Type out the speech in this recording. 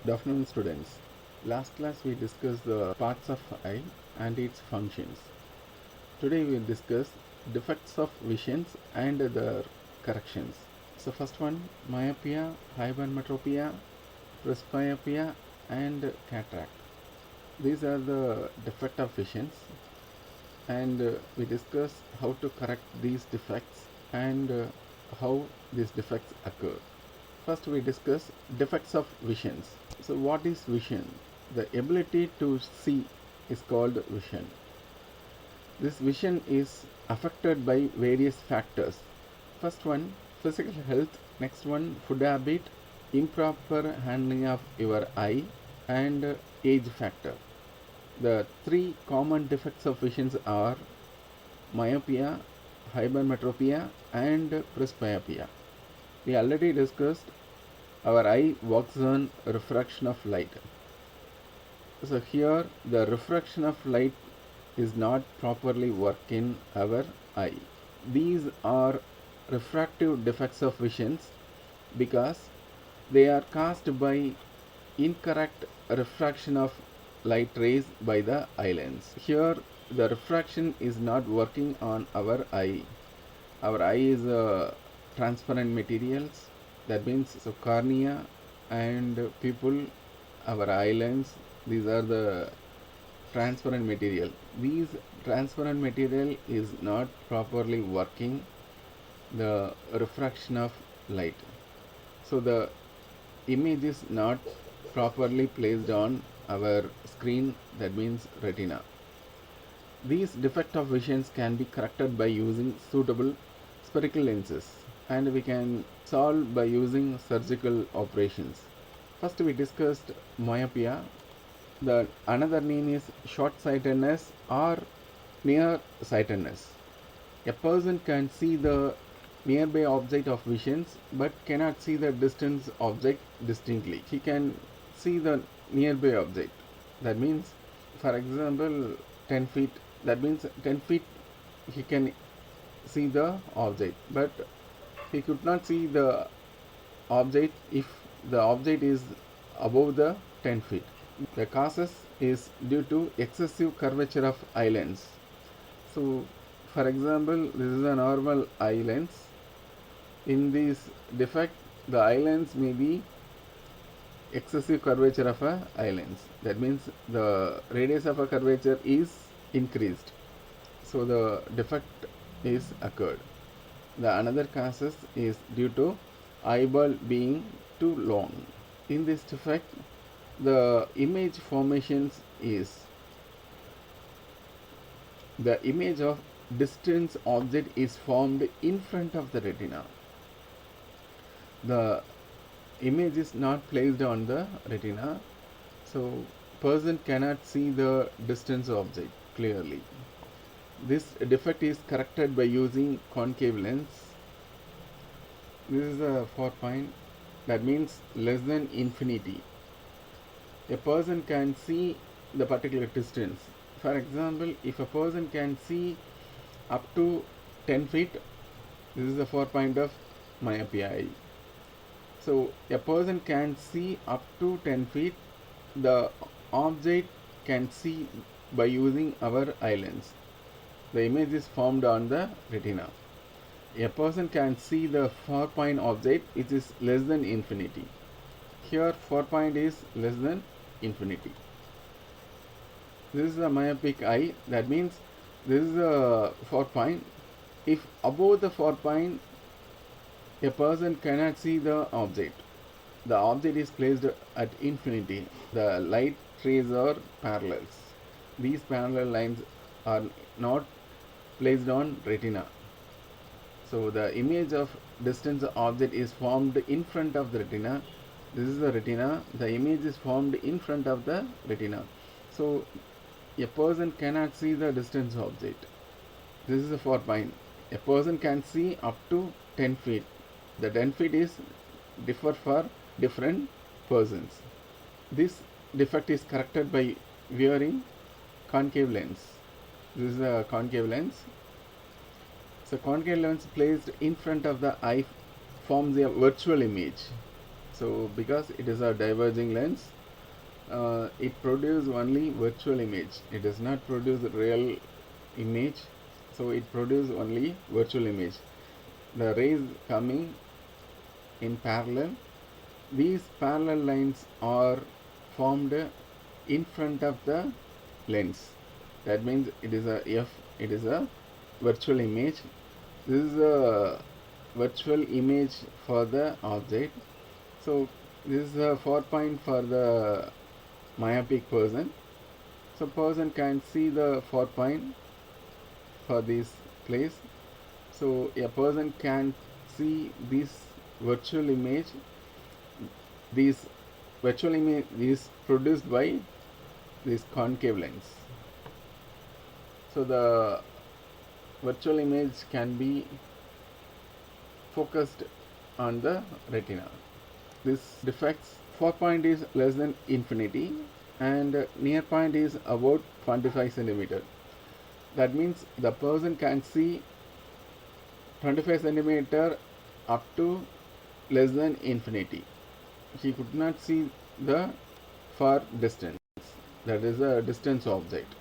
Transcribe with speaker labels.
Speaker 1: Good afternoon, students. Last class we discussed the parts of eye and its functions. Today we will discuss defects of visions and their corrections. So first one, myopia, hypermetropia, presbyopia and cataract. These are the defect of visions, and we discuss how to correct these defects and how these defects occur. First we discuss defects of visions. So what is vision? The ability to see is called vision. This vision is affected by various factors. First one, physical health. Next one, food habit, improper handling of your eye, and age factor. The three common defects of visions are myopia, hypermetropia and presbyopia. We already discussed our eye works on refraction of light. So here the refraction of light is not properly work in our eye. These are refractive defects of visions because they are caused by incorrect refraction of light rays by the eye lens. Here the refraction is not working on our eye. Our eye is transparent materials, that means so cornea and pupil, our eye lens, these are the transparent material. These transparent material is not properly working the refraction of light, so the image is not properly placed on our screen, that means retina. These defect of visions can be corrected by using suitable spherical lenses, and we can solve by using surgical operations. First we discussed myopia. The another name is short-sightedness or near-sightedness. A person can see the nearby object of visions but cannot see the distant object distinctly. He can see the nearby object. That means, for example, 10 feet. That means 10 feet he can see the object, but he could not see the object if the object is above the 10 feet. The causes is due to excessive curvature of eye lens. So for example, this is a normal eye lens. In this defect, the eye lens may be excessive curvature of a eye lens. That means the radius of a curvature is increased, so the defect is occurred. The another causes is due to eyeball being too long. In this defect, the image formations is the image of distant object is formed in front of the retina. The image is not placed on the retina, so person cannot see the distant object clearly. This defect is corrected by using concave lens. This is a 4 point, that means less than infinity. A person can see the particular distance. For example, if a person can see up to 10 feet, this is the 4 point of myopia. So a person can see up to 10 feet, the object can see by using our eye lens. The image is formed on the retina. A person can see the 4 point object which is less than infinity. Here 4 point is less than infinity. This is a myopic eye, that means this is a 4 point. If above the 4 point a person cannot see the object, the object is placed at infinity. The light rays are parallels. These parallel lines are not placed on retina, so the image of distant object is formed in front of the retina. This is the retina. The image is formed in front of the retina, so a person cannot see the distant object. This is the 4 point. A person can see up to 10 feet. The 10 feet is differ for different persons. This defect is corrected by wearing concave lens. This is a concave lens. So concave lens placed in front of the eye forms a virtual image. So because it is a diverging lens, it produces only virtual image. It does not produce real image, so it produces only virtual image. The rays coming in parallel, these parallel lines are formed in front of the lens. That means it is a virtual image. This is a virtual image for the object. So this is a 4 point for the myopic person. So person can see the 4 point for this place. So a person can see this virtual image. This virtual image is produced by this concave lens. So the virtual image can be focused on the retina. This defects 4 point is less than infinity and near point is about 25 centimeter. That means the person can see 25 centimeter up to less than infinity. He could not see the far distance. That is a distance object.